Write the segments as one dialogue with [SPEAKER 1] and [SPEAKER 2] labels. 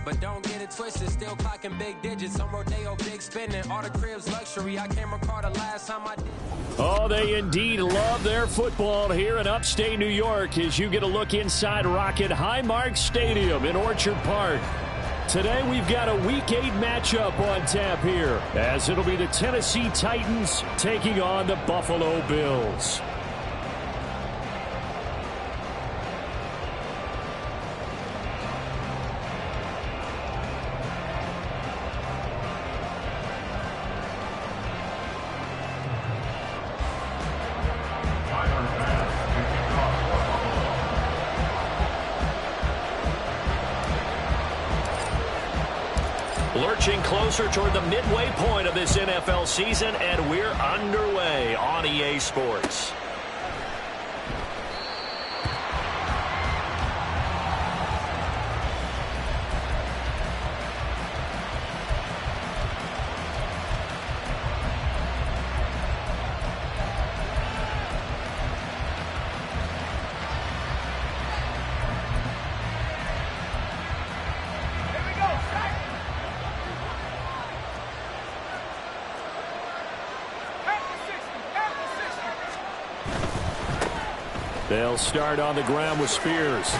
[SPEAKER 1] But don't get it twisted, still clocking big digits. On Rodeo, big spending. All the cribs luxury. I can't recall the last time I did.
[SPEAKER 2] Oh, they indeed love their football here in upstate New York as you get a look inside Rocket Highmark Stadium in Orchard Park. Today we've got a Week 8 matchup on tap here, as it'll be the Tennessee Titans taking on the Buffalo Bills. Lurching closer toward the midway point of this NFL season, and we're underway on EA Sports. They'll start on the ground with Spears.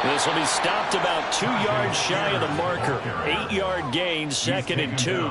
[SPEAKER 2] This will be stopped about 2 yards shy of the marker. 8-yard gain, 2nd and 2.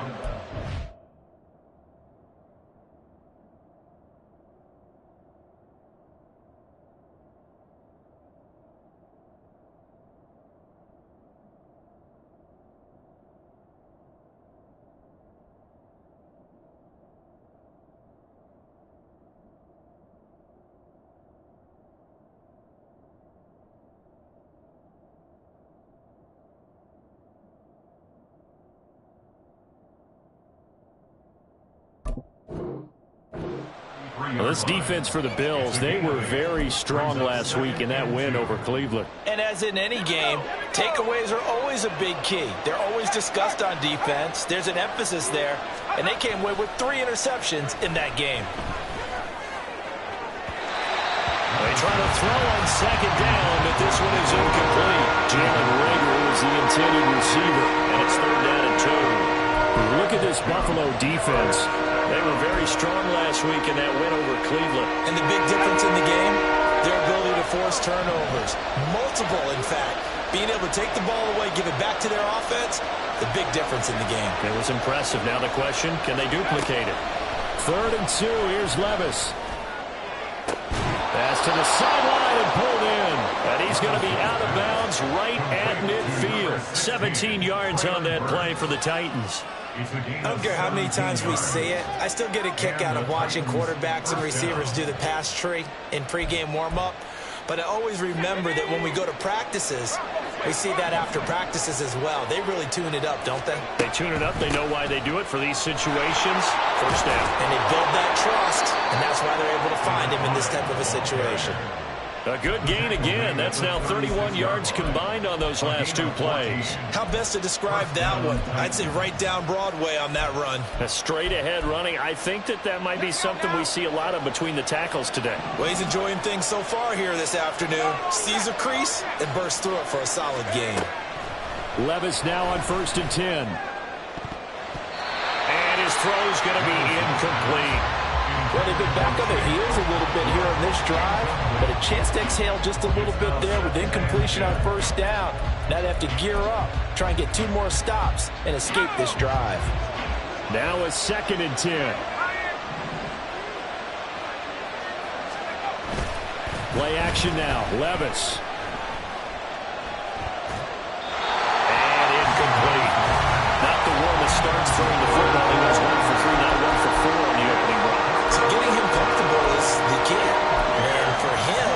[SPEAKER 2] Well, this defense for the Bills, they were very strong last week in that win over Cleveland.
[SPEAKER 3] And as in any game, takeaways are always a big key. They're always discussed on defense. There's an emphasis there, and they came away with 3 interceptions in that game.
[SPEAKER 2] They try to throw on 2nd down, but this one is incomplete. Jalen Reagor is the intended receiver, and it's 3rd down and 2. Look at this Buffalo defense. They were very strong last week in that win over Cleveland.
[SPEAKER 3] And the big difference in the game, their ability to force turnovers. Multiple, in fact. Being able to take the ball away, give it back to their offense, the big difference in the game.
[SPEAKER 2] It was impressive. Now the question, can they duplicate it? 3rd and 2, here's Levis. Pass to the sideline and pulled in. And he's going to be out of bounds right at midfield. 17 yards on that play for the Titans.
[SPEAKER 3] I don't care how many times we see it. I still get a kick out of watching quarterbacks and receivers do the pass tree in pregame warm-up. But I always remember that when we go to practices, we see that after practices as well. They really tune it up, don't they?
[SPEAKER 2] They tune it up. They know why they do it for these situations. 1st down.
[SPEAKER 3] And they build that trust, and that's why they're able to find him in this type of a situation.
[SPEAKER 2] A good gain again. That's now 31 yards combined on those last 2 plays.
[SPEAKER 3] How best to describe that one? I'd say right down Broadway on that run.
[SPEAKER 2] A straight ahead running. I think that might be something we see a lot of between the tackles today.
[SPEAKER 3] Well, he's enjoying things so far here this afternoon. Sees a crease and bursts through it for a solid gain.
[SPEAKER 2] Levis now on 1st and 10. And his throw's going to be incomplete.
[SPEAKER 3] Well, they've been back on their heels a little bit here on this drive, but a chance to exhale just a little bit there with incompletion on 1st down. Now they have to gear up, try and get 2 more stops, and escape this drive.
[SPEAKER 2] Now a 2nd and 10. Play action now. Levis. And incomplete. Not the one that starts throwing the football. He goes 1 for 3, not 1 for 4 on the opening run.
[SPEAKER 3] So getting him comfortable is the key. And for him,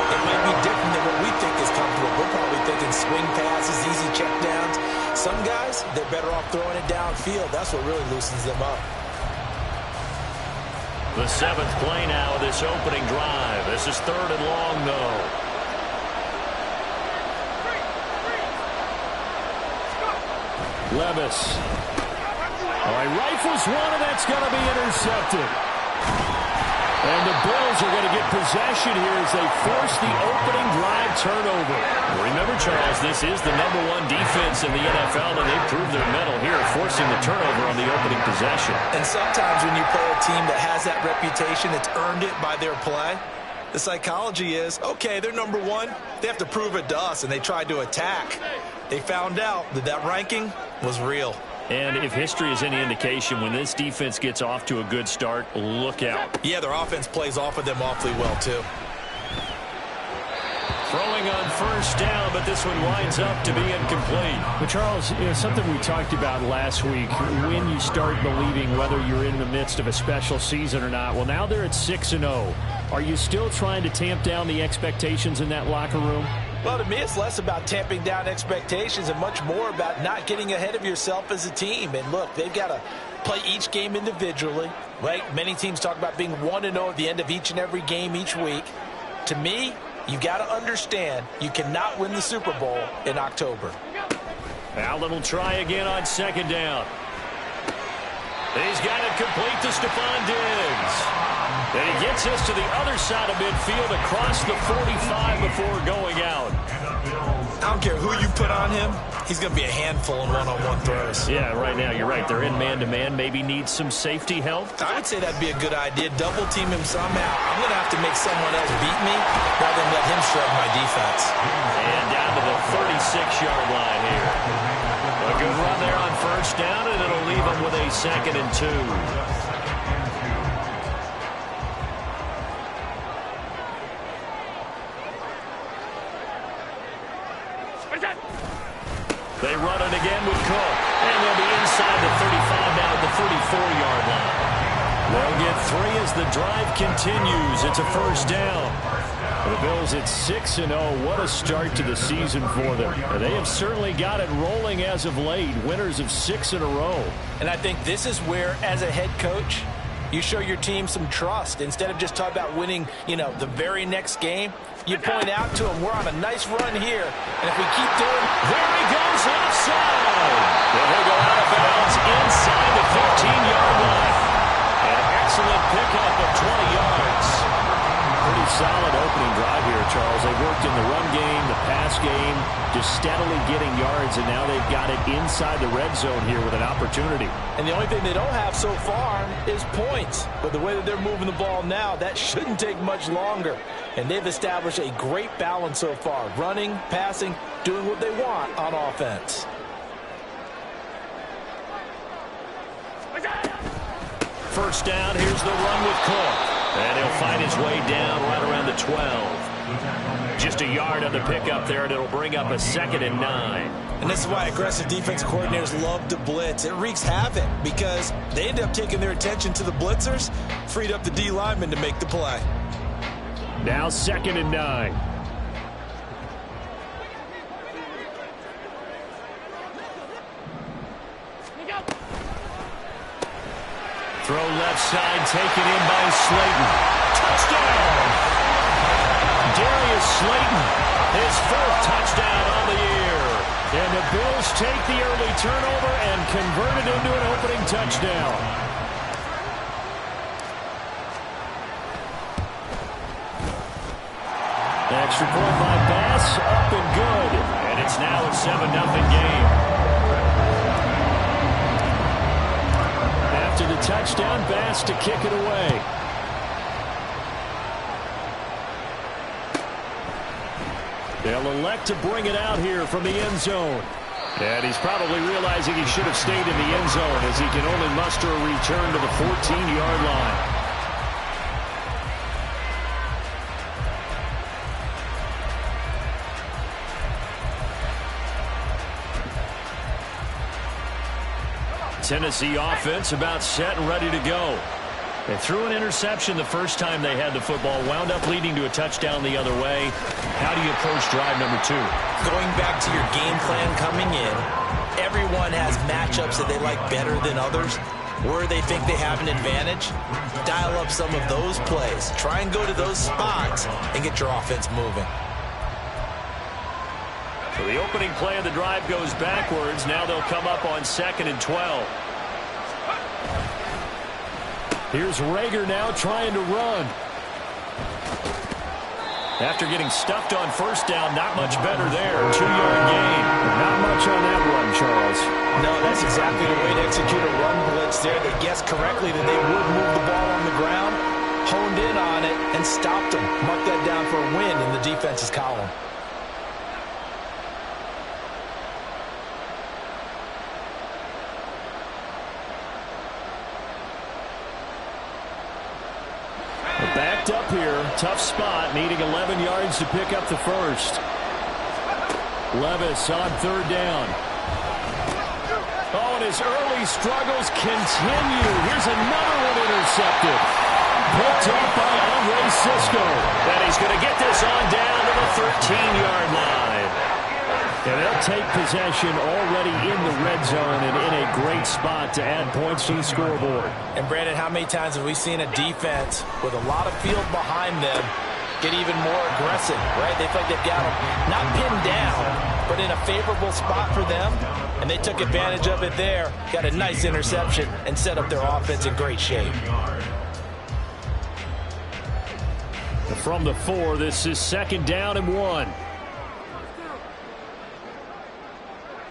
[SPEAKER 3] it might be different than what we think is comfortable. We're probably thinking swing passes, easy checkdowns. Some guys, they're better off throwing it downfield. That's what really loosens them up.
[SPEAKER 2] The 7th play now of this opening drive. This is 3rd and long, though. Levis. All right, rifles one, and that's going to be intercepted. And the Bills are going to get possession here as they force the opening drive turnover.
[SPEAKER 4] Remember, Charles, this is the #1 defense in the NFL, and they've proved their mettle here, forcing the turnover on the opening possession.
[SPEAKER 3] And sometimes when you play a team that has that reputation, it's earned it by their play, the psychology is, okay, they're #1. They have to prove it to us, and they tried to attack. They found out that that ranking was real.
[SPEAKER 4] And if history is any indication, when this defense gets off to a good start, look out.
[SPEAKER 3] Yeah, their offense plays off of them awfully well, too.
[SPEAKER 4] Throwing on first down, but this one winds up to be incomplete.
[SPEAKER 2] But, Charles, something we talked about last week, when you start believing whether you're in the midst of a special season or not. Well, now they're at 6-0. Are you still trying to tamp down the expectations in that locker room?
[SPEAKER 3] Well, to me, it's less about tamping down expectations and much more about not getting ahead of yourself as a team. And look, they've got to play each game individually, right? Many teams talk about being 1-0 at the end of each and every game each week. To me, you got to understand you cannot win the Super Bowl in October.
[SPEAKER 4] Allen will try again on second down. He's got it complete to Stephon Diggs. And he gets us to the other side of midfield across the 45 before going out.
[SPEAKER 3] I don't care who you put on him. He's going to be a handful in one-on-one throws.
[SPEAKER 4] Yeah, right now you're right. They're in man-to-man. Maybe needs some safety help.
[SPEAKER 3] I would say that'd be a good idea. Double team him somehow. I'm going to have to make someone else beat me rather than let him shred my defense.
[SPEAKER 4] And down to the 36-yard line here. A good run there on first down, and it'll leave him with a 2nd and 2. They run it again with Cook. And they'll be inside the 35 now at the 34-yard line. They'll get 3 as the drive continues. It's a first down. The Bills at 6-0. What a start to the season for them. And they have certainly got it rolling as of late. Winners of 6 in a row.
[SPEAKER 3] And I think this is where, as a head coach, you show your team some trust. Instead of just talking about winning, the very next game, you point out to them, we're on a nice run here. And if we keep doing,
[SPEAKER 4] there he goes offside. And he'll go out of bounds inside the 15-yard line. An excellent pickup of 20 yards.
[SPEAKER 2] Pretty solid opening drive here, Charles. They worked in the run game, the pass game, just steadily getting yards, and now they've got it inside the red zone here with an opportunity.
[SPEAKER 3] And the only thing they don't have so far is points. But the way that they're moving the ball now, that shouldn't take much longer. And they've established a great balance so far. Running, passing, doing what they want on offense.
[SPEAKER 4] First down, here's the run with Cook. And he'll find his way down right around the 12. Just a yard on the pickup there, and it'll bring up a 2nd and 9.
[SPEAKER 3] And this is why aggressive defense coordinators love to blitz. It wreaks havoc because they end up taking their attention to the blitzers, freed up the D lineman to make the play.
[SPEAKER 2] Now 2nd and 9.
[SPEAKER 4] Throw left side, taken in by Slayton. Touchdown! Darius Slayton, his 4th touchdown on the year.
[SPEAKER 2] And the Bills take the early turnover and convert it into an opening touchdown. Extra point by Bass, up and good.
[SPEAKER 4] And it's now a 7-0 game.
[SPEAKER 2] After the touchdown, Bass to kick it away. They'll elect to bring it out here from the end zone. And he's probably realizing he should have stayed in the end zone as he can only muster a return to the 14-yard line.
[SPEAKER 4] Tennessee offense about set and ready to go. They threw an interception the first time they had the football, wound up leading to a touchdown the other way. How do you approach drive number 2?
[SPEAKER 3] Going back to your game plan coming in, everyone has matchups that they like better than others, where they think they have an advantage. Dial up some of those plays. Try and go to those spots and get your offense moving.
[SPEAKER 4] So the opening play of the drive goes backwards. Now they'll come up on 2nd and 12.
[SPEAKER 2] Here's Rager now trying to run. After getting stuffed on first down, not much better there. 2-yard gain. Not much on that run, Charles.
[SPEAKER 3] No, that's exactly the way to execute a run blitz there. They guessed correctly that they would move the ball on the ground, honed in on it, and stopped them. Mark that down for a win in the defense's column.
[SPEAKER 2] Backed up here. Tough spot. Needing 11 yards to pick up the first. Levis on third down. Oh, and his early struggles continue. Here's another one intercepted. Picked up by Andre Cisco.
[SPEAKER 4] And he's going to get this on down to the 13-yard line.
[SPEAKER 2] And they'll take possession already in the red zone and in a great spot to add points to the scoreboard.
[SPEAKER 3] And, Brandon, how many times have we seen a defense with a lot of field behind them get even more aggressive, right? They feel like they've got them not pinned down, but in a favorable spot for them, and they took advantage of it there, got a nice interception, and set up their offense in great shape.
[SPEAKER 2] From the 4, this is 2nd down and 1.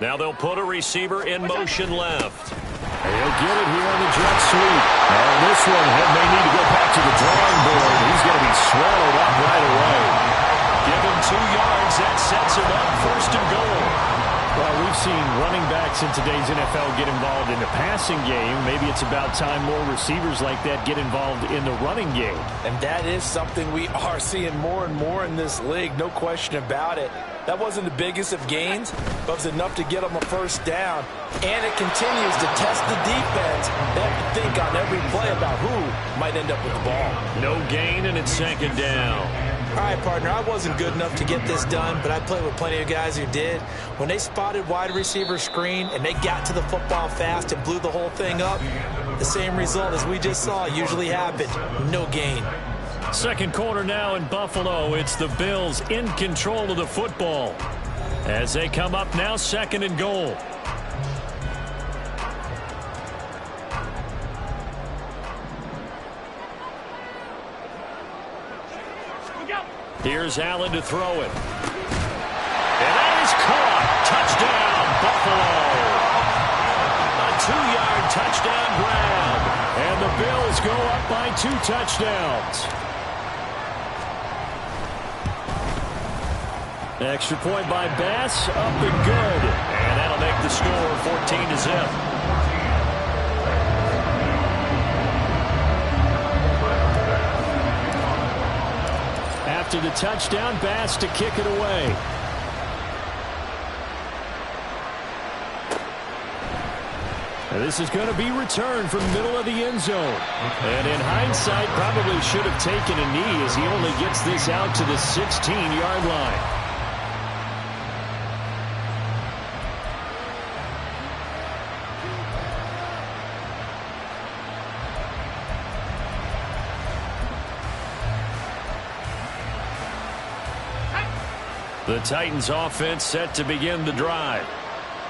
[SPEAKER 4] Now they'll put a receiver in motion left.
[SPEAKER 2] He'll get it here on the jet sweep. And this one may need to go back to the drawing board. He's going to be swallowed up right away.
[SPEAKER 4] Give him 2 yards. That sets him up 1st and goal.
[SPEAKER 2] Well, we've seen running backs in today's NFL get involved in the passing game. Maybe it's about time more receivers like that get involved in the running game.
[SPEAKER 3] And that is something we are seeing more and more in this league, no question about it. That wasn't the biggest of gains, but it was enough to get them a first down. And it continues to test the defense. They have to think on every play about who might end up with the ball.
[SPEAKER 4] No gain, and it's 2nd down.
[SPEAKER 3] All right, partner, I wasn't good enough to get this done, but I played with plenty of guys who did. When they spotted wide receiver screen and they got to the football fast and blew the whole thing up, the same result as we just saw usually happened. No gain.
[SPEAKER 2] 2nd quarter now in Buffalo. It's the Bills in control of the football as they come up now 2nd and goal. Here's Allen to throw it.
[SPEAKER 4] And that is caught. Touchdown, Buffalo. A 2-yard touchdown grab.
[SPEAKER 2] And the Bills go up by 2 touchdowns. Extra point by Bass, up and good.
[SPEAKER 4] And that'll make the score 14-0.
[SPEAKER 2] After the touchdown, Bass to kick it away. And this is going to be returned from the middle of the end zone. And in hindsight, probably should have taken a knee as he only gets this out to the 16-yard line. The Titans offense set to begin the drive.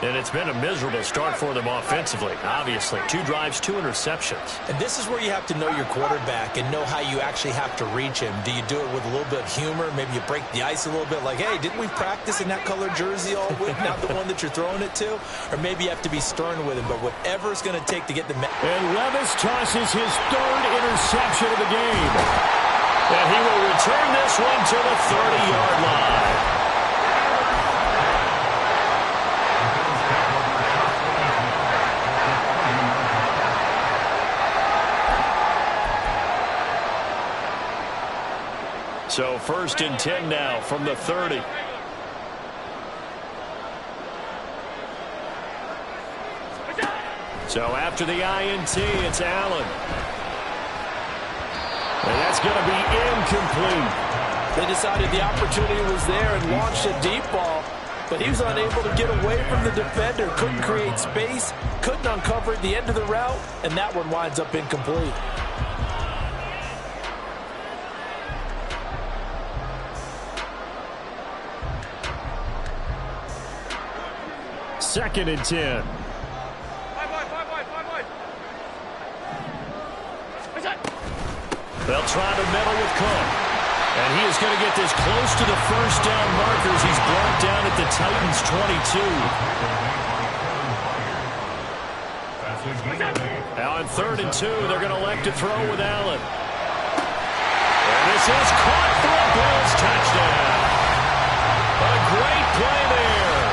[SPEAKER 4] And it's been a miserable start for them offensively, obviously. 2 drives, 2 interceptions.
[SPEAKER 3] And this is where you have to know your quarterback and know how you actually have to reach him. Do you do it with a little bit of humor? Maybe you break the ice a little bit like, hey, didn't we practice in that color jersey all week? Not the one that you're throwing it to? Or maybe you have to be stern with him. But whatever it's going to take to get the...
[SPEAKER 2] And Levis tosses his 3rd interception of the game.
[SPEAKER 4] And he will return this one to the 30-yard line. So 1st and 10 now from the 30.
[SPEAKER 2] So after the INT, it's Allen. And that's going to be incomplete.
[SPEAKER 3] They decided the opportunity was there and launched a deep ball, but he was unable to get away from the defender, couldn't create space, couldn't uncover at the end of the route, and that one winds up incomplete.
[SPEAKER 2] Second and 10.
[SPEAKER 4] They'll try to middle with Cook. And he is going to get this close to the first down markers. He's brought down at the Titans' 22. Now on 3rd and 2, they're going to elect to throw with Allen. And this is caught for a Bills touchdown. A great play there.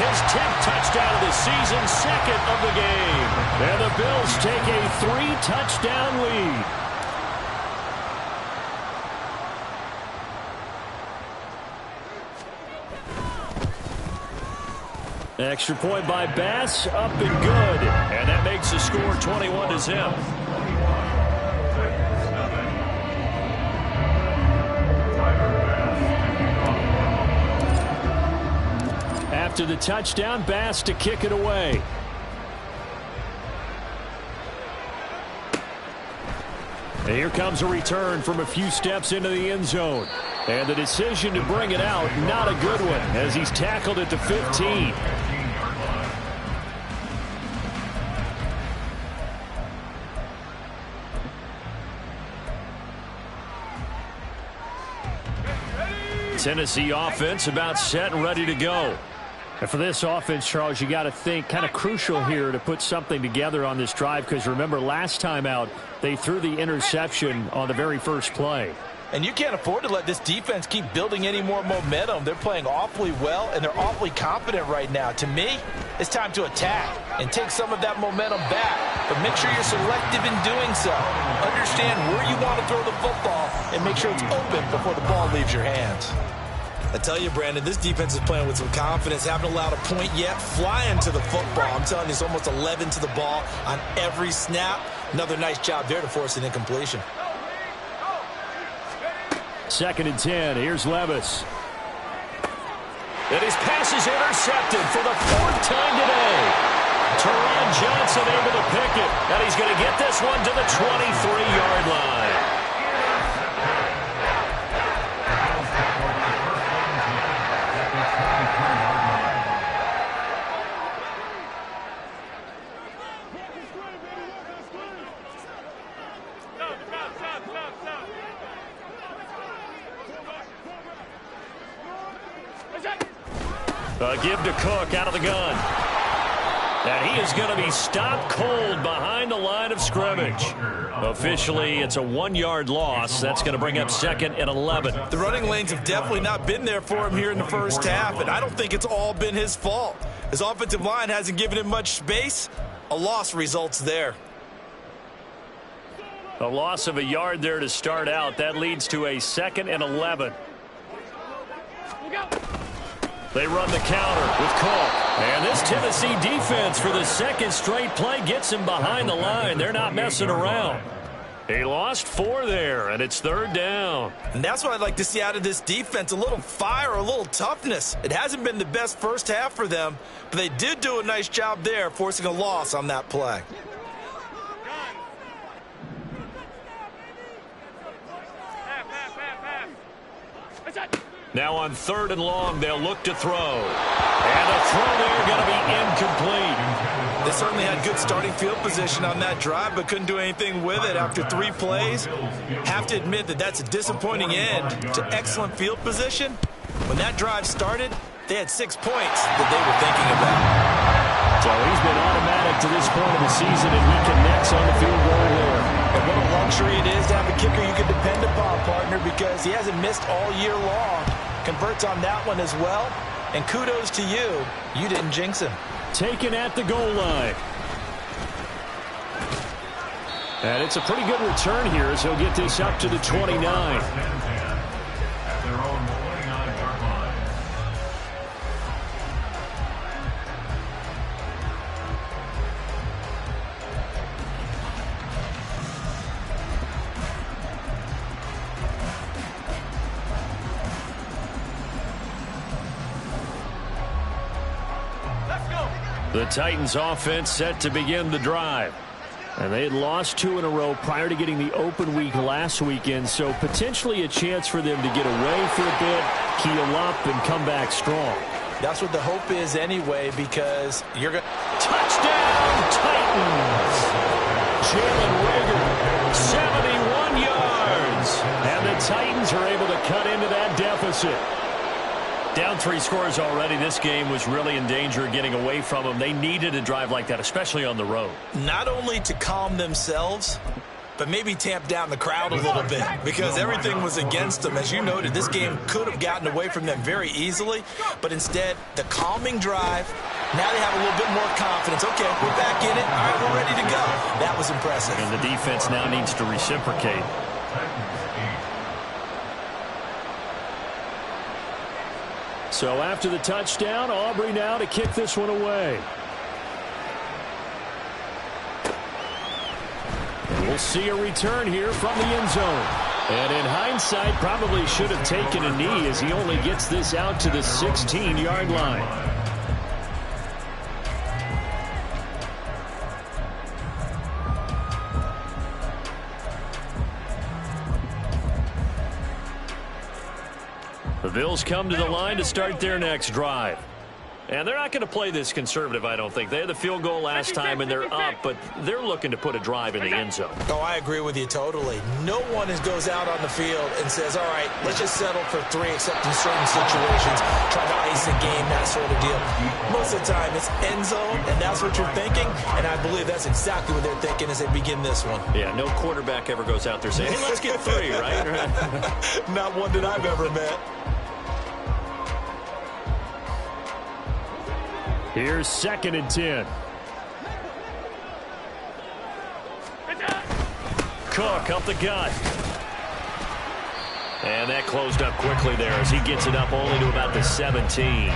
[SPEAKER 4] His 10th touchdown of the season, 2nd of the game. And the Bills take a 3-touchdown lead. Extra point by Bass, up and good. And that makes the score 21-0. After the touchdown, Bass to kick it away. And here comes a return from a few steps into the end zone. And the decision to bring it out, not a good one, as he's tackled at the 15. Tennessee offense about set and ready to go. And for this offense, Charles, you got to think kind of crucial here to put something together on this drive, because remember last time out they threw the interception on the very first play.
[SPEAKER 3] And you can't afford to let this defense keep building any more momentum. They're playing awfully well, and they're awfully confident right now. To me, it's time to attack and take some of that momentum back. But make sure you're selective in doing so. Understand where you want to throw the football and make sure it's open before the ball leaves your hands. I tell you, Brandon, this defense is playing with some confidence. Haven't allowed a point yet. Flying to the football. I'm telling you, it's almost 11 to the ball on every snap. Another nice job there to force an incompletion.
[SPEAKER 4] 2nd and 10. Here's Levis. And his pass is intercepted for the 4th time today. Teron Johnson able to pick it. And he's going to get this one to the 23-yard line. Give to Cook out of the gun. And he is going to be stopped cold behind the line of scrimmage. Officially, it's a 1-yard loss. That's going to bring up 2nd and 11.
[SPEAKER 3] The running lanes have definitely not been there for him here in the first half, and I don't think it's all been his fault. His offensive line hasn't given him much space. A loss results there.
[SPEAKER 4] A loss of a yard there to start out. That leads to a 2nd and 11. They run the counter with Cook. And this Tennessee defense for the 2nd straight play gets him behind the line. They're not messing around. He lost 4 there, and it's 3rd down.
[SPEAKER 3] And that's what I'd like to see out of this defense, a little fire, a little toughness. It hasn't been the best first half for them, but they did do a nice job there, forcing a loss on that play.
[SPEAKER 4] Now on 3rd and long, they'll look to throw. And the throw there going to be incomplete.
[SPEAKER 3] They certainly had good starting field position on that drive, but couldn't do anything with it after 3 plays. Have to admit that that's a disappointing end to excellent field position. When that drive started, they had 6 points that they were thinking about.
[SPEAKER 4] So he's been automatic to this point of the season, and he connects on the field goal there.
[SPEAKER 3] And what a luxury it is to have a kicker you can depend upon, partner, because he hasn't missed all year long. Converts on that one as well. And kudos to you. You didn't jinx him.
[SPEAKER 4] Taken at the goal line. And it's a pretty good return here as he'll get this up to the 29. The Titans offense set to begin the drive. And they had lost 2 in a row prior to getting the open week last weekend, so potentially a chance for them to get away for a bit, heal up, and come back strong.
[SPEAKER 3] That's what the hope is anyway, because you're going to...
[SPEAKER 4] Touchdown, Titans! Jalen Reagor, 71 yards. yards.
[SPEAKER 2] And the Titans are able to cut into that deficit.
[SPEAKER 4] Down 3 scores already. This game was really in danger of getting away from them. They needed a drive like that, especially on the road.
[SPEAKER 3] Not only to calm themselves, but maybe tamp down the crowd a little bit because everything was against them. As you noted, this game could have gotten away from them very easily, but instead, the calming drive, now they have a little bit more confidence. Okay, we're back in it. All right, we're ready to go. That was impressive.
[SPEAKER 4] And the defense now needs to reciprocate.
[SPEAKER 2] So after the touchdown, Aubrey now to kick this one away. We'll see a return here from the end zone. And in hindsight, probably should have taken a knee as he only gets this out to the 16-yard line. The Bills come to the line to start their next drive. And they're not going to play this conservative, I don't think. They had the field goal last time, and they're up, but they're looking to put a drive in the end zone.
[SPEAKER 3] Oh, I agree with you totally. No one goes out on the field and says, all right, let's just settle for 3, except in certain situations, trying to ice a game, that sort of deal. Most of the time, it's end zone, and that's what you're thinking, and I believe that's exactly what they're thinking as they begin this one.
[SPEAKER 4] Yeah, no quarterback ever goes out there saying, hey, let's get 3, right?
[SPEAKER 3] Not one that I've ever met.
[SPEAKER 2] Here's 2nd and 10.
[SPEAKER 4] Cook up the gut. And that closed up quickly there as he gets it up only to about the 17.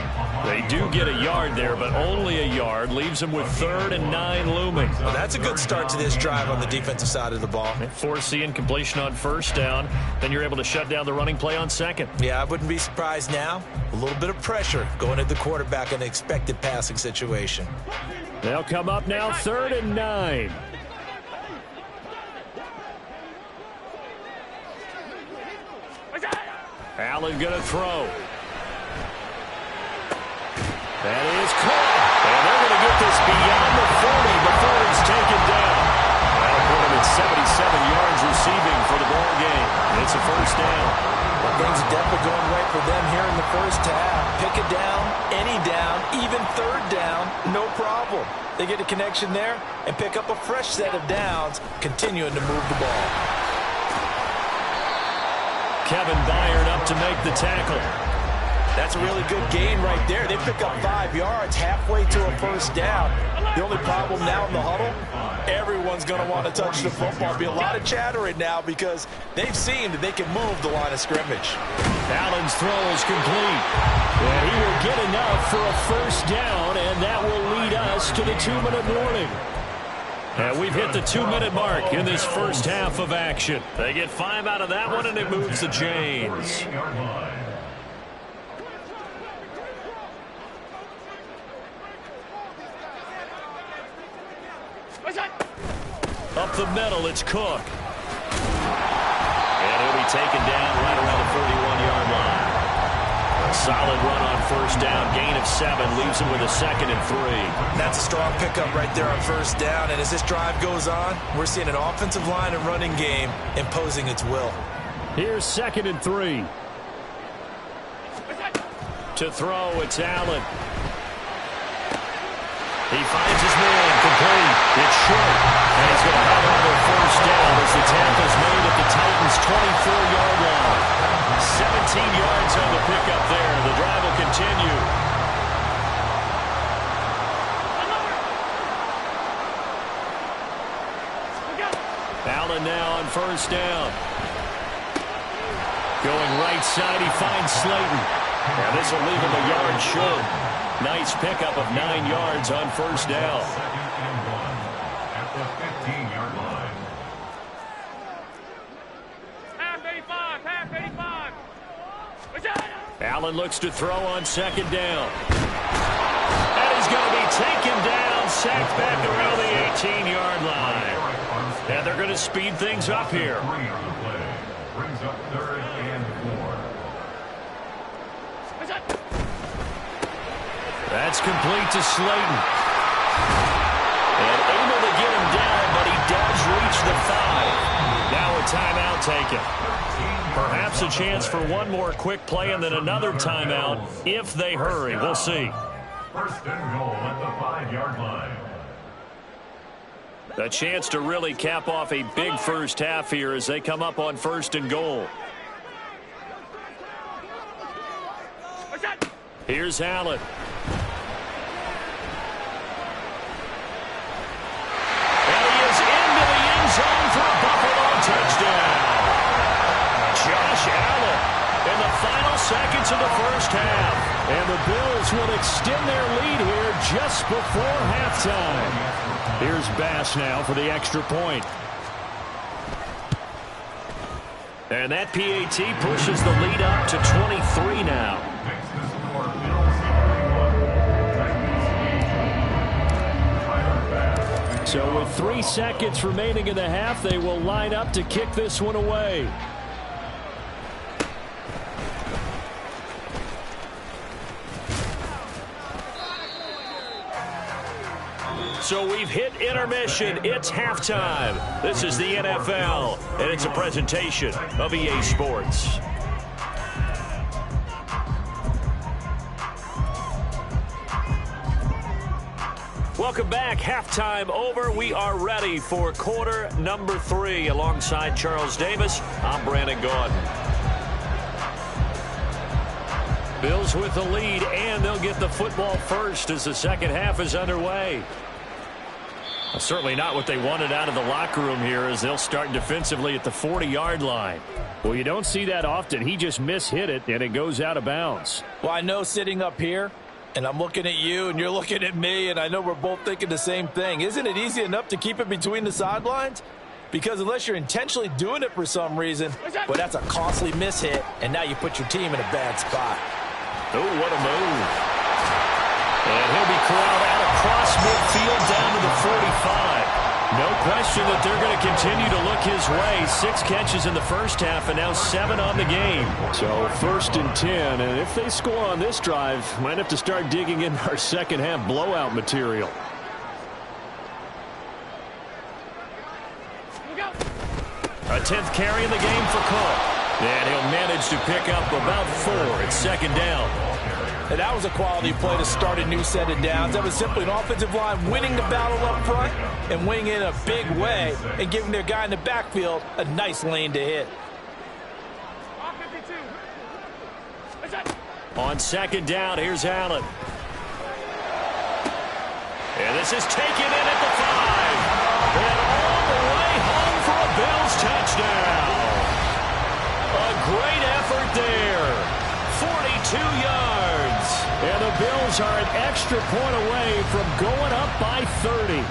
[SPEAKER 4] They do get a yard there, but only a yard. Leaves them with 3rd and 9 looming.
[SPEAKER 3] Well, that's a good start to this drive on the defensive side of the ball.
[SPEAKER 4] Force the incompletion on 1st down. Then you're able to shut down the running play on 2nd.
[SPEAKER 3] Yeah, I wouldn't be surprised now. A little bit of pressure going at the quarterback in an expected passing situation.
[SPEAKER 2] They'll come up now 3rd and 9. Allen going to throw. That is caught. And they're going to get this beyond the 40 before it's taken down. That'll put him at 77 yards receiving for the ball game. It's a 1st down.
[SPEAKER 3] Well, things are definitely going right for them here in the 1st half. Pick it down, any down, even 3rd down, no problem. They get a connection there and pick up a fresh set of downs, continuing to move the ball.
[SPEAKER 2] Kevin Byard up to make the tackle.
[SPEAKER 3] That's a really good gain right there. They pick up 5 yards halfway to a 1st down. The only problem now in the huddle, everyone's going to want to touch the football. There'll be a lot of chattering now because they've seen that they can move the line of scrimmage.
[SPEAKER 2] Allen's throw is complete. And he will get enough for a 1st down, and that will lead us to the 2-minute warning. And we've hit the 2-minute mark in this 1st half of action. They get 5 out of that one, and it moves the chains. Up the middle, it's Cook. And he'll be taken down right around the 41-yard line. A solid run on 1st down, gain of 7, leaves him with a 2nd and 3.
[SPEAKER 3] That's a strong pickup right there on 1st down, and as this drive goes on, we're seeing an offensive line and running game imposing its will.
[SPEAKER 2] Here's 2nd and 3. To throw, it's Allen. He finds his man, complete. It's short, and he's going to have another 1st down as the tackle's made at the Titans' 24-yard line. 17 yards on the pickup there. The drive will continue. Allen now on 1st down. Going right side, he finds Slayton. Now this will leave him a yard short. Nice pickup of 9 yards on 1st down.
[SPEAKER 5] At the 15-yard line. Half 85.
[SPEAKER 2] Allen looks to throw on 2nd down. And he's going to be taken down, sacked back around the 18-yard line. And they're going to speed things up here.
[SPEAKER 5] 3 on the play. Brings up 3rd and 4.
[SPEAKER 2] That's complete to Slayton. And able to get him down, but he does reach the 5. Now a
[SPEAKER 4] timeout taken. Perhaps a chance for one more quick play and then another timeout if they hurry. We'll see.
[SPEAKER 5] First and goal at the 5-yard line.
[SPEAKER 2] A chance to really cap off a big first half here as they come up on first and goal. Here's Allen. And he is into the end zone for a Buffalo touchdown. Josh Allen in the final seconds of the first half. And the Bills will extend their lead here just before halftime. Here's Bass now for the extra point. And that PAT pushes the lead up to 23 now. So with 3 seconds remaining in the half, they will line up to kick this one away. So we've hit intermission. It's halftime. This is the NFL, and it's a presentation of EA Sports. Welcome back. Halftime over. We are ready for quarter number 3. Alongside Charles Davis, I'm Brandon Gaudin. Bills with the lead, and they'll get the football first as the second half is underway. Certainly not what they wanted out of the locker room here as they'll start defensively at the 40-yard line. Well, you don't see that often. He just mishit it, and it goes out of bounds.
[SPEAKER 3] Well, I know sitting up here, and I'm looking at you, and you're looking at me, and I know we're both thinking the same thing. Isn't it easy enough to keep it between the sidelines? Because unless you're intentionally doing it for some reason, well, that's a costly mishit, and now you put your team in a bad spot.
[SPEAKER 2] Oh, what a move. And he'll be corralled out across midfield down to the 45. No question that they're going to continue to look his way. 6 catches in the first half and now 7 on the game. So first and 10. And if they score on this drive, might have to start digging in our second half blowout material. A 10th carry in the game for Cook. And he'll manage to pick up about 4 at second down.
[SPEAKER 3] And that was a quality play to start a new set of downs. That was simply an offensive line winning the battle up front and winning in a big way and giving their guy in the backfield a nice lane to hit.
[SPEAKER 2] On second down, here's Allen. And this is taken in at the 5. And all the way home for a Bills touchdown. A great effort there. 42 yards. And the Bills are an extra point away from going up by 30.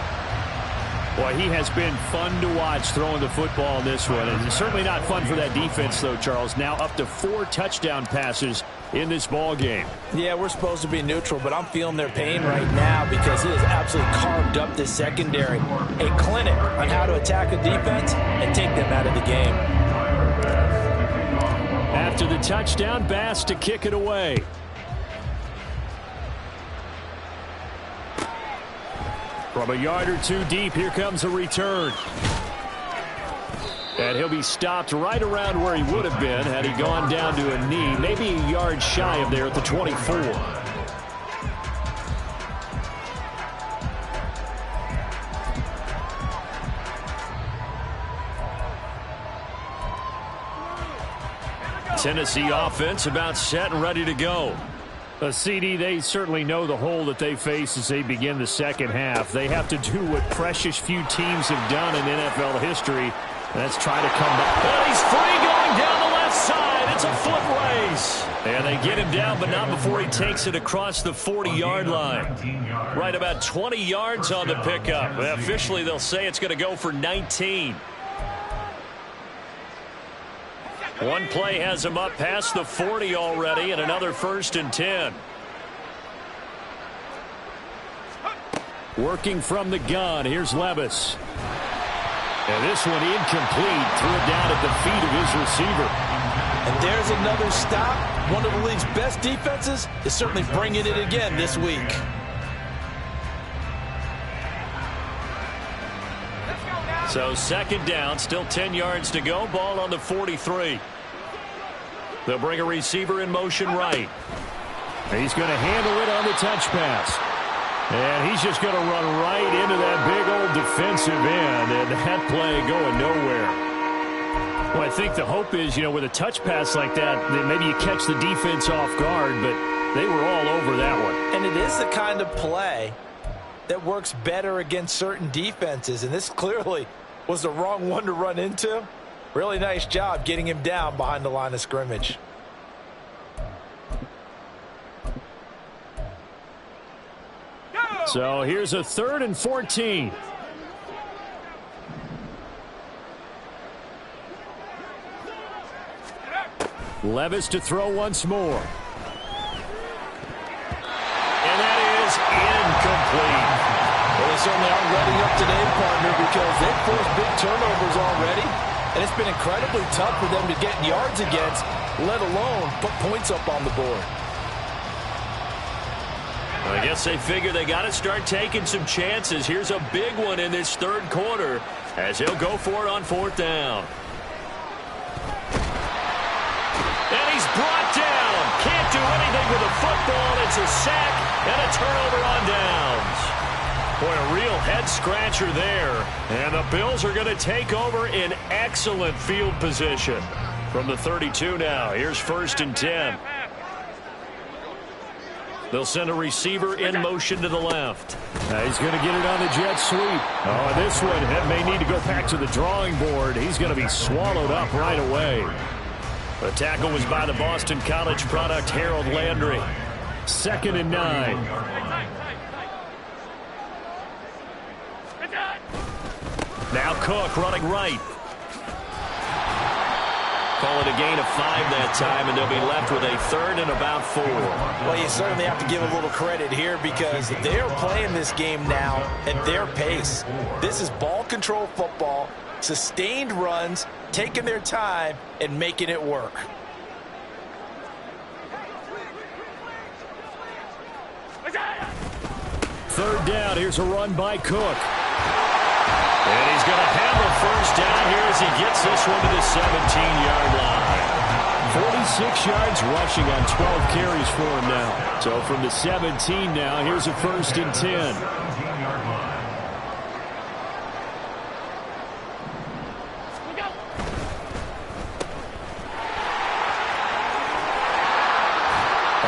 [SPEAKER 2] Boy, he has been fun to watch throwing the football in this one. And it's certainly not fun for that defense, though, Charles. Now up to 4 touchdown passes in this ball game.
[SPEAKER 3] Yeah, we're supposed to be neutral, but I'm feeling their pain right now because he has absolutely carved up this secondary. A clinic on how to attack a defense and take them out of the game.
[SPEAKER 2] After the touchdown, Bass to kick it away. From a yard or 2 deep, here comes a return. And he'll be stopped right around where he would have been had he gone down to a knee, maybe a yard shy of there at the 24. Tennessee offense about set and ready to go. CD, they certainly know the hole that they face as they begin the second half. They have to do what precious few teams have done in NFL history. That's try to come back. And he's free going down the left side. It's a foot race. And they get him down, but not before he takes it across the 40-yard line. Right about 20 yards on the pickup. Officially, they'll say it's going to go for 19. One play has him up past the 40 already, and another 1st and 10. Working from the gun, here's Levis. And this one incomplete, threw it down at the feet of his receiver.
[SPEAKER 3] And there's another stop. One of the league's best defenses is certainly bringing it again this week.
[SPEAKER 4] So second down, still 10 yards to go. Ball on the 43. They'll bring a receiver in motion right.
[SPEAKER 2] He's going to handle it on the touch pass. And he's just going to run right into that big old defensive end, and that play going nowhere. Well, I think the hope is, with a touch pass like that maybe you catch the defense off guard, but they were all over that one.
[SPEAKER 3] And it is the kind of play that works better against certain defenses, and this clearly was the wrong one to run into. Really nice job getting him down behind the line of scrimmage.
[SPEAKER 2] So here's a 3rd and 14. Levis to throw once more.
[SPEAKER 4] And that is incomplete.
[SPEAKER 6] Well, they certainly aren't ready up today, partner, because they've forced big turnovers already, and it's been incredibly tough for them to get yards against, let alone put points up on the board.
[SPEAKER 4] I guess they figure they got to start taking some chances. Here's a big one in this third quarter as he'll go for it on 4th down. And he's brought down. Can't do anything with the football. It's a sack and a turnover on downs. Boy, a real head-scratcher there. And the Bills are going to take over in excellent field position. From the 32 now, here's 1st and 10. They'll send a receiver in motion to the left.
[SPEAKER 2] He's going to get it on the jet sweep. Oh, this one may need to go back to the drawing board. He's going to be swallowed up right away.
[SPEAKER 4] The tackle was by the Boston College product, Harold Landry.
[SPEAKER 2] 2nd and 9.
[SPEAKER 4] Now Cook running right. Call it a gain of 5 that time, and they'll be left with a 3rd and about 4.
[SPEAKER 3] Well, you certainly have to give a little credit here because they're playing this game now at their pace. This is ball control football, sustained runs, taking their time, and making it work.
[SPEAKER 2] Third down. Here's a run by Cook.
[SPEAKER 4] And he's going to have a 1st down here as he gets this one to the 17-yard line.
[SPEAKER 2] 46 yards rushing on 12 carries for him now. So from the 17 now, here's a 1st and 10.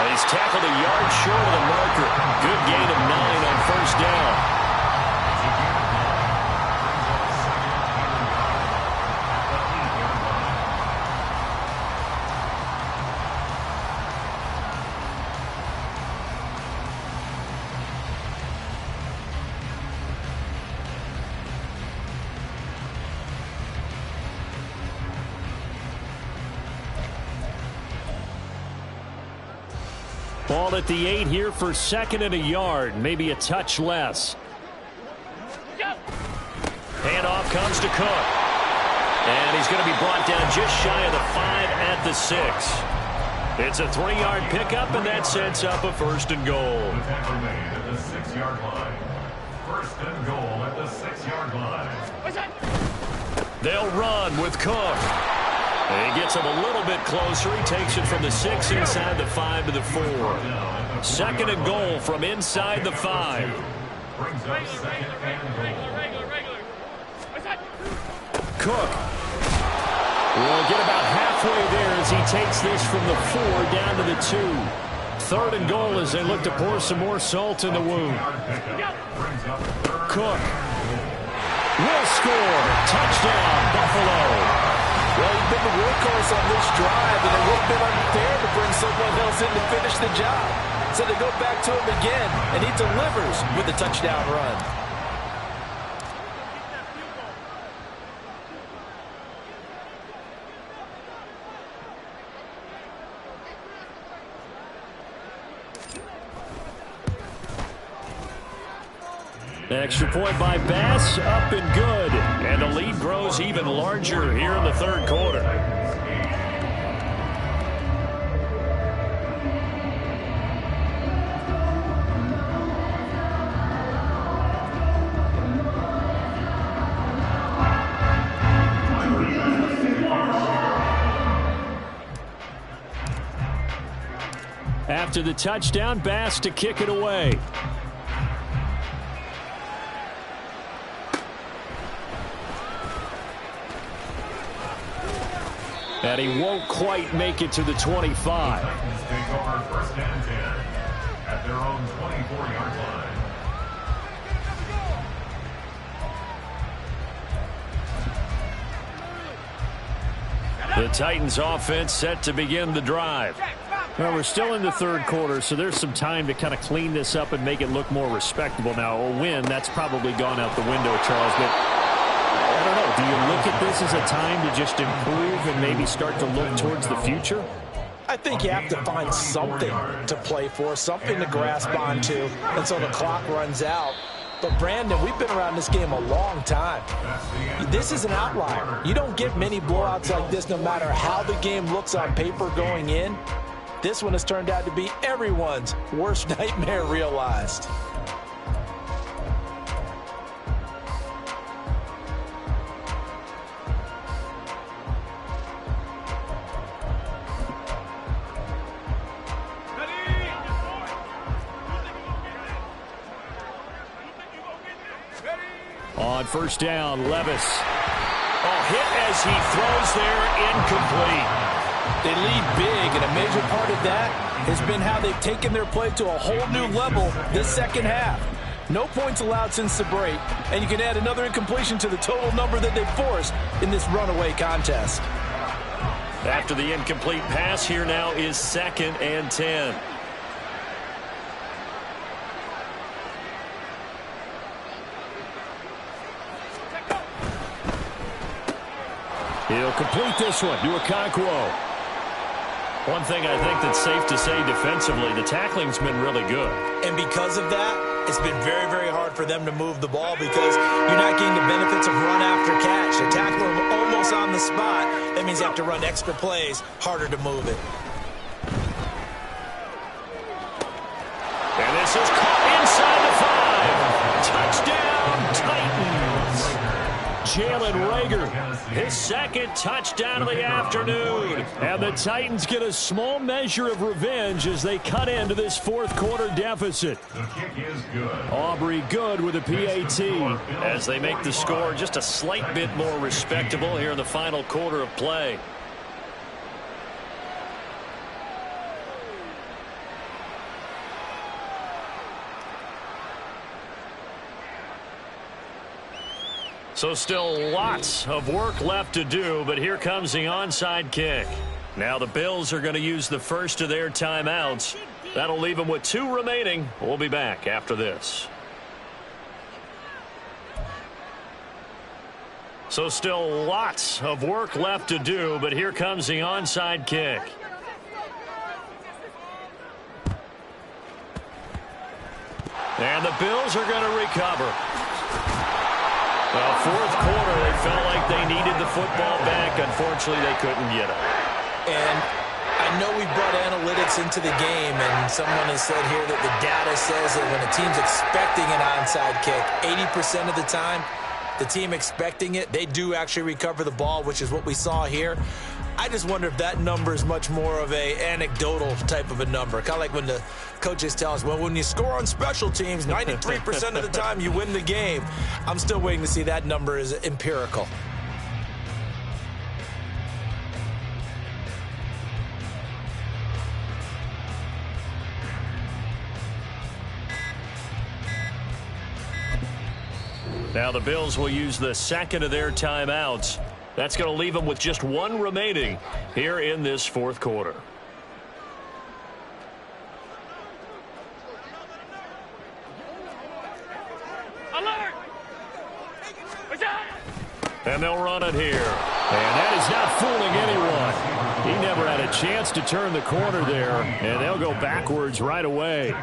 [SPEAKER 4] He's tackled a yard short of the marker. Good gain of 9 on 1st down.
[SPEAKER 2] Ball at the 8 here for 2nd and a yard, maybe a touch less.
[SPEAKER 4] Handoff comes to Cook. And he's going to be brought down just shy of the 5 at the 6. It's a 3-yard pickup, and that sets up a 1st and goal.
[SPEAKER 5] At the 6-yard line. 1st and goal at the 6-yard line.
[SPEAKER 4] They'll run with Cook. And he gets him a little bit closer. He takes it from the 6 inside the 5 to the 4. 2nd and goal from inside the 5.
[SPEAKER 5] Brings up 2nd and goal.
[SPEAKER 2] Cook will get about halfway there as he takes this from the 4 down to the 2. 3rd and goal as they look to pour some more salt in the wound. Cook will score. Touchdown, Buffalo.
[SPEAKER 6] Well, he's been the workhorse on this drive, and it would have been unfair to bring someone else in to finish the job. So they go back to him again, and he delivers with a touchdown run.
[SPEAKER 2] Extra point by Bass, up and good.
[SPEAKER 4] And the lead grows even larger here in the 3rd quarter.
[SPEAKER 2] after the touchdown. Bass to kick it away. And he won't quite make it to the 25.
[SPEAKER 5] Titans take over first and 10 at their own 24-yard line.
[SPEAKER 2] The Titans offense set to begin the drive. Well, we're still in the third quarter, so there's some time to kind of clean this up and make it look more respectable. Now, a win, that's probably gone out the window, Charles, but I don't know. Do you look at this as a time to just improve and maybe start to look towards the future?
[SPEAKER 3] I think you have to find something to play for, something to grasp onto until the clock runs out. But, Brandon, we've been around this game a long time. This is an outlier. You don't get many blowouts like this no matter how the game looks on paper going in. This one has turned out to be everyone's worst nightmare realized.
[SPEAKER 2] On first down, Levis. Hit as he throws there, incomplete.
[SPEAKER 6] They lead big, and a major part of that has been how they've taken their play to a whole new level this second half. No points allowed since the break, and you can add another incompletion to the total number that they've forced in this runaway contest.
[SPEAKER 4] After the incomplete pass, here now is 2nd and 10.
[SPEAKER 2] He'll complete this one to Okonkwo.
[SPEAKER 4] One thing I think that's safe to say defensively, the tackling's been really good.
[SPEAKER 3] And because of that, it's been very, very hard for them to move the ball because you're not getting the benefits of run after catch. They tackle them almost on the spot. That means you have to run extra plays, harder to move it.
[SPEAKER 2] And this is caught inside the 5. Touchdown, Titans. Jalen Reagor, his second touchdown of the afternoon. And the Titans get a small measure of revenge as they cut into this fourth quarter deficit.
[SPEAKER 5] The kick is good.
[SPEAKER 2] Aubrey Good with a PAT.
[SPEAKER 4] As they make the score just a slight bit more respectable here in the final quarter of play. So still lots of work left to do, but here comes the onside kick. Now the Bills are going to use the first of their timeouts. That'll leave them with 2 remaining. We'll be back after this. So still lots of work left to do, but here comes the onside kick. And the Bills are going to recover. Well, fourth quarter, they felt like they needed the football back. Unfortunately, they couldn't get it.
[SPEAKER 3] And I know we brought analytics into the game, and someone has said here that the data says that when a team's expecting an onside kick, 80% of the time, the team expecting it, they do actually recover the ball, which is what we saw here. I just wonder if that number is much more of a anecdotal type of a number. Kind of like when the coaches tell us, well, when you score on special teams, 93% of the time you win the game. I'm still waiting to see that number is empirical.
[SPEAKER 4] Now the Bills will use the second of their timeouts. That's going to leave them with just 1 remaining here in this fourth quarter.
[SPEAKER 2] Alert! And they'll run it here. And that is not fooling anyone. He never had a chance to turn the corner there, and they'll go backwards right away.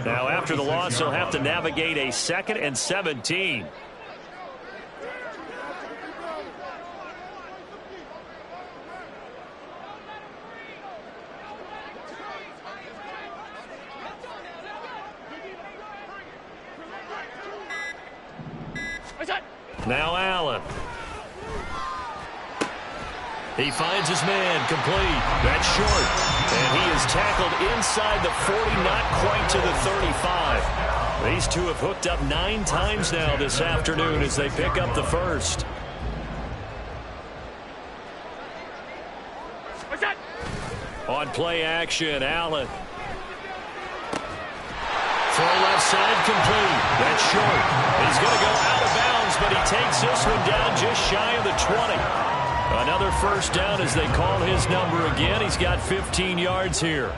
[SPEAKER 4] Now after the loss, they'll have to navigate a 2nd and 17. Now Allen. He finds his man complete. That's short.
[SPEAKER 2] And he is tackled inside the 40, not quite to the 35. These two have hooked up 9 times now this afternoon as they pick up the first. On play action, Allen. Throw left side complete. That's short. He's going to go out of bounds, but he takes this one down just shy of the 20. Another first down as they call his number again. He's got 15 yards here.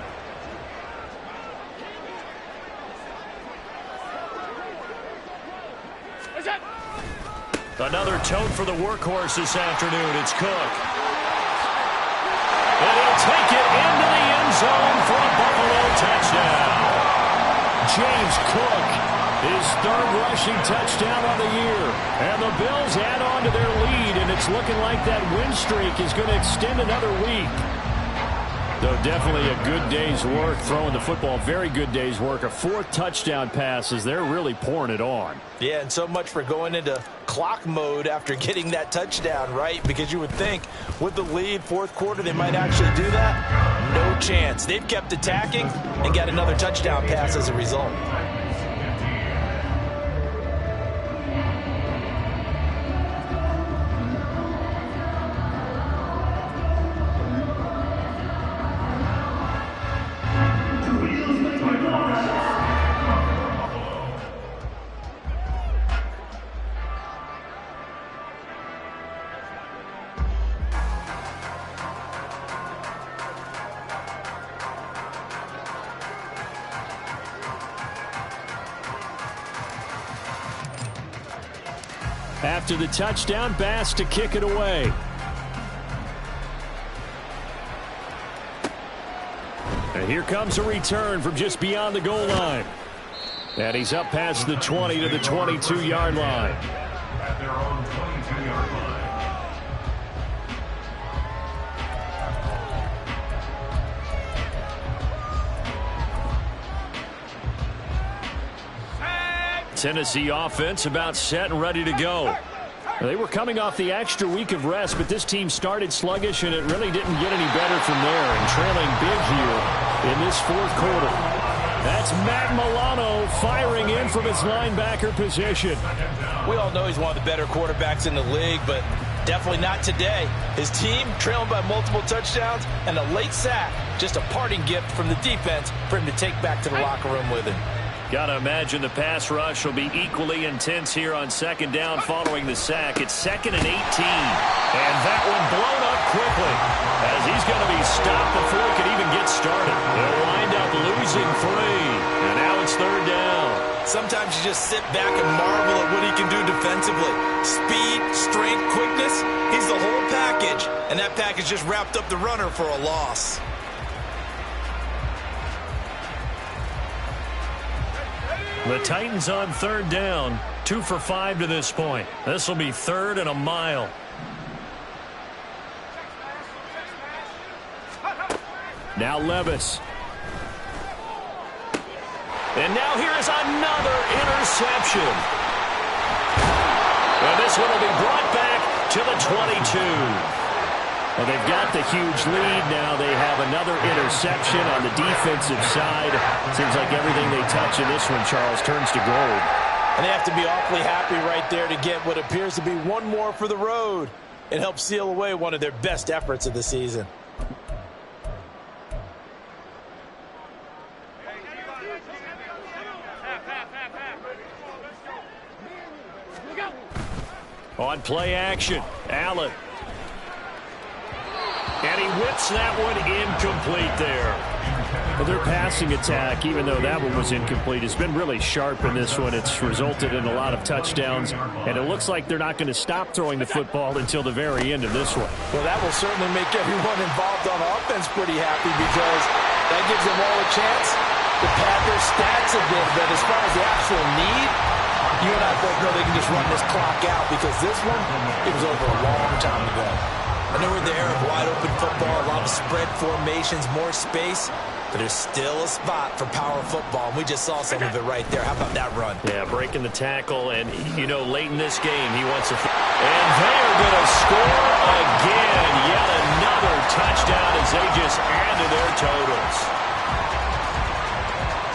[SPEAKER 2] Another tote for the workhorse this afternoon. It's Cook. And he'll take it into the end zone for a Buffalo touchdown. James Cook, his 3rd rushing touchdown of the year. And the Bills add on to their lead, and it's looking like that win streak is going to extend another week. Though definitely a good day's work throwing the football. Very good day's work. A 4th touchdown pass as they're really pouring it on.
[SPEAKER 3] Yeah, and so much for going into clock mode after getting that touchdown, right? Because you would think with the lead, 4th quarter, they might actually do that. No chance. They've kept attacking and got another touchdown pass as a result.
[SPEAKER 2] After the touchdown, Bass to kick it away. And here comes a return from just beyond the goal line. And he's up past the 20 to the 22-yard line.
[SPEAKER 5] At their own 22-yard line.
[SPEAKER 2] Tennessee offense about set and ready to go. They were coming off the extra week of rest, but this team started sluggish, and it really didn't get any better from there, and trailing big here in this 4th quarter. That's Matt Milano firing in from his linebacker position.
[SPEAKER 3] We all know he's one of the better quarterbacks in the league, but definitely not today. His team trailing by multiple touchdowns and a late sack. Just a parting gift from the defense for him to take back to the locker room with him.
[SPEAKER 2] Got to imagine the pass rush will be equally intense here on 2nd down following the sack. It's 2nd and 18. And that one blown up quickly as he's going to be stopped before he can even get started. They'll wind up losing 3. And now it's 3rd down.
[SPEAKER 3] Sometimes you just sit back and marvel at what he can do defensively. Speed, strength, quickness. He's the whole package. And that package just wrapped up the runner for a loss.
[SPEAKER 2] The Titans on 3rd down, 2 for 5 to this point. This will be 3rd and a mile. Now Levis. And now here is another interception. And this one will be brought back to the 22. Well, they've got the huge lead now. They have another interception on the defensive side. Seems like everything they touch in this one, Charles, turns to gold.
[SPEAKER 3] And they have to be awfully happy right there to get what appears to be one more for the road. It helps seal away one of their best efforts of the season.
[SPEAKER 2] On play action, Allen. And he whips that one incomplete there. Well, their passing attack, even though that one was incomplete, has been really sharp in this one. It's resulted in a lot of touchdowns, and it looks like they're not going to stop throwing the football until the very end of this one.
[SPEAKER 3] Well, that will certainly make everyone involved on offense pretty happy because that gives them all a chance to pad their stats a bit. But as far as the actual need, you and I both know they can just run this clock out because this one, it was over a long time ago. I know we're in the era of wide-open football, a lot of spread formations, more space, but there's still a spot for power football, and we just saw some of it right there. How about that run?
[SPEAKER 4] Yeah, breaking the tackle, and, you know, late in this game, he wants to... And they're going to score again. Yet another touchdown as they just add to their totals.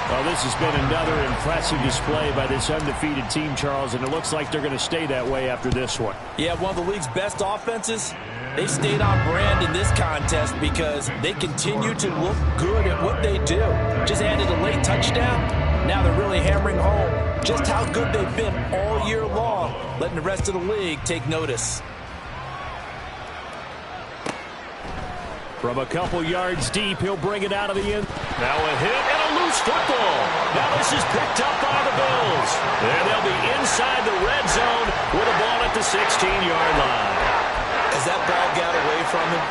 [SPEAKER 2] Well, this has been another impressive display by this undefeated team, Charles, and it looks like they're going to stay that way after this one.
[SPEAKER 6] Yeah, one of the league's best offenses. They've stayed on brand in this contest because they continue to look good at what they do. Just added a late touchdown. Now they're really hammering home just how good they've been all year long, letting the rest of the league take notice.
[SPEAKER 2] From a couple yards deep, he'll bring it out of the end. Now a hit and a loose football. Now this is picked up by the Bills. And they'll be inside the red zone with a ball at the 16-yard line.
[SPEAKER 3] As that ball got away from him,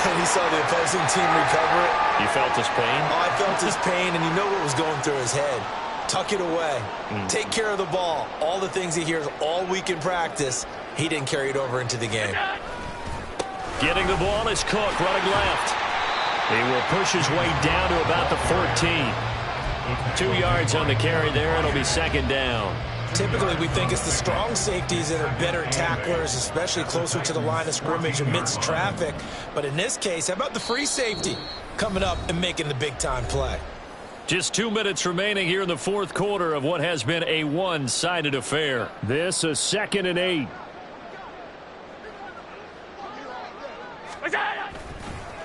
[SPEAKER 3] and he saw the opposing team recover it.
[SPEAKER 4] You felt his pain?
[SPEAKER 3] Oh, I felt his pain, and you know what was going through his head. Tuck it away. Take care of the ball. All the things he hears all week in practice, he didn't carry it over into the game.
[SPEAKER 2] Getting the ball is Cook running left. He will push his way down to about the 14. 2 yards on the carry there. It'll be second down.
[SPEAKER 3] Typically, we think it's the strong safeties that are better tacklers, especially closer to the line of scrimmage amidst traffic. But in this case, how about the free safety coming up and making the big-time play?
[SPEAKER 2] Just 2 minutes remaining here in the fourth quarter of what has been a one-sided affair. This a 2nd and 8.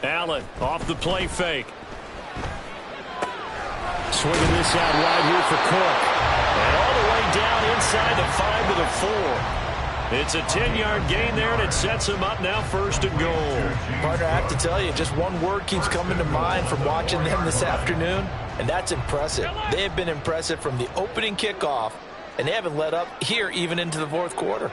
[SPEAKER 2] Allen off the play fake. Swinging this out wide here for Cook. And all the way down inside the 5 to the 4. It's a 10-yard gain there, and it sets him up now 1st and goal.
[SPEAKER 6] Partner, I have to tell you, just one word keeps coming to mind from watching them this afternoon, and that's impressive. They have been impressive from the opening kickoff, and they haven't let up here even into the fourth quarter.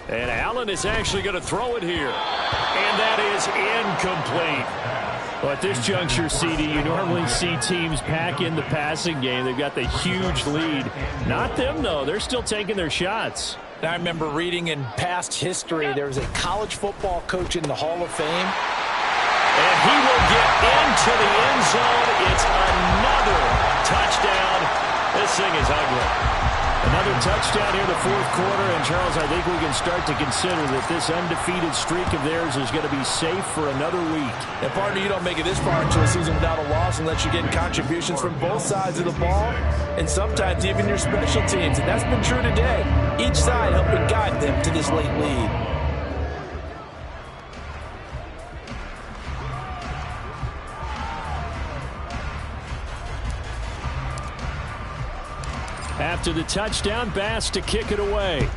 [SPEAKER 2] And Allen is actually going to throw it here. And that is incomplete. Well, at this juncture, CD, you normally see teams pack in the passing game. They've got the huge lead. Not them, though. They're still taking their shots.
[SPEAKER 6] I remember reading in past history, there was a college football coach in the Hall of Fame.
[SPEAKER 2] And he will get into the end zone. It's another touchdown. This thing is ugly. Another touchdown here in the fourth quarter, and Charles, I think we can start to consider that this undefeated streak of theirs is going to be safe for another week.
[SPEAKER 6] And partner, you don't make it this far into a season without a loss unless you're getting contributions from both sides of the ball, and sometimes even your special teams, and that's been true today. Each side helping guide them to this late lead.
[SPEAKER 2] After the touchdown, Bass to kick it away.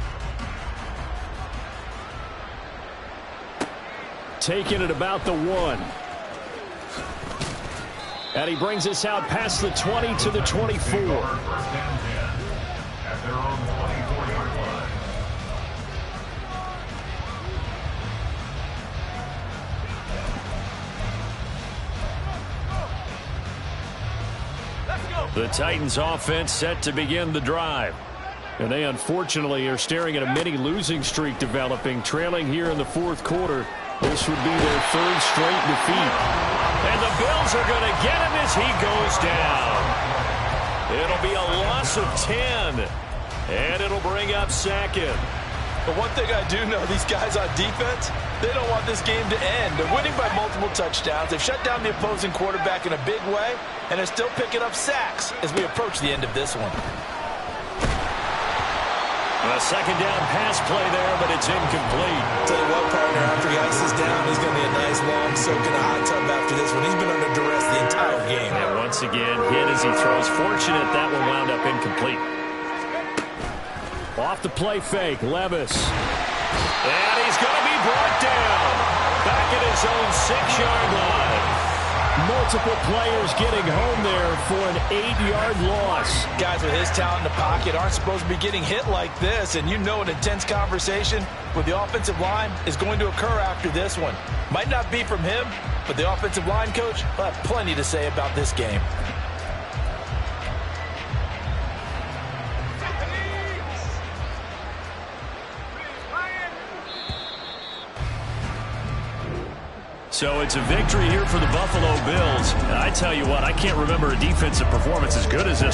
[SPEAKER 2] Taking it about the 1. And he brings us out past the 20 to the 24.
[SPEAKER 5] At their own 24-yard line.
[SPEAKER 2] The Titans offense set to begin the drive. And they unfortunately are staring at a mini losing streak developing, trailing here in the fourth quarter. This would be their 3rd straight defeat. And the Bills are going to get him as he goes down. It'll be a loss of 10. And it'll bring up 2nd.
[SPEAKER 6] But one thing I do know, these guys on defense, they don't want this game to end. They're winning by multiple touchdowns. They've shut down the opposing quarterback in a big way, and they're still picking up sacks as we approach the end of this one.
[SPEAKER 2] A 2nd down pass play there, but it's incomplete.
[SPEAKER 3] Tell you what, partner, after he ices down, he's going to be a nice long soak in a hot tub after this one. He's been under duress the entire game.
[SPEAKER 2] And once again, hit as he throws. Fortunate that one wound up incomplete. Off the play fake, Levis. And he's going to be brought down. Back at his own 6-yard line. Multiple players getting home there for an 8-yard loss.
[SPEAKER 6] Guys with his talent in the pocket aren't supposed to be getting hit like this, and you know an intense conversation with the offensive line is going to occur after this one. Might not be from him, but the offensive line coach will have plenty to say about this game.
[SPEAKER 2] So it's a victory here for the Buffalo Bills. And I tell you what, I can't remember a defensive performance as good as this